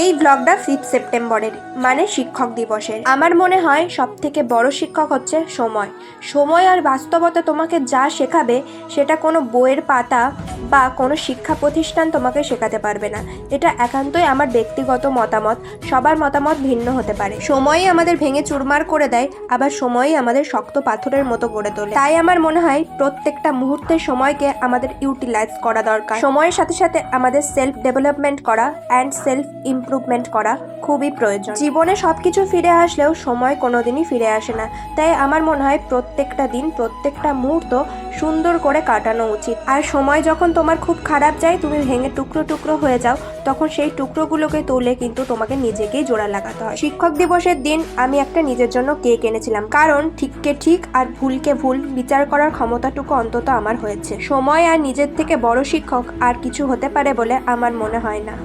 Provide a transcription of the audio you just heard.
এই ব্লগটা 5 সেপ্টেম্বরের, মানে শিক্ষক দিবসের। আমার মনে হয় সব থেকে বড় শিক্ষক হচ্ছে সময়। সময় আর বাস্তবতা তোমাকে যা শেখাবে সেটা কোনো বইয়ের পাতা বা কোনো শিক্ষা প্রতিষ্ঠান তোমাকে শেখাতে পারবে না। এটা একান্তই আমার ব্যক্তিগত মতামত, সবার মতামত ভিন্ন হতে পারে। সময়ই আমাদের ভেঙে চুরমার করে দেয়, আবার সময়ই আমাদের শক্ত পাথরের মতো গড়ে তোলে। তাই আমার মনে হয় প্রত্যেকটা মুহূর্তের সময়কে আমাদের ইউটিলাইজ করা দরকার। সময়ের সাথে সাথে আমাদের সেলফ ডেভেলপমেন্ট করা অ্যান্ড সেলফ ইমপ্রুভমেন্ট করা খুবই প্রয়োজন। জীবনে সবকিছু ফিরে আসলেও সময় কোনোদিনই ফিরে আসে না। তাই আমার মনে হয় প্রত্যেকটা দিন, প্রত্যেকটা মুহূর্ত সুন্দর করে কাটানো উচিত। আর সময় যখন তোমার খুব খারাপ যায়, তুমি ভেঙে টুকরো টুকরো হয়ে যাও, তখন সেই টুকরোগুলোকে তুলে কিন্তু তোমাকে নিজেকেই জোড়া লাগাতে হয়। শিক্ষক দিবসের দিন আমি একটা নিজের জন্য কেক এনেছিলাম, কারণ ঠিককে ঠিক আর ভুলকে ভুল বিচার করার ক্ষমতাটুকু অন্তত আমার হয়েছে। সময় আর নিজের থেকে বড় শিক্ষক আর কিছু হতে পারে বলে আমার মনে হয় না।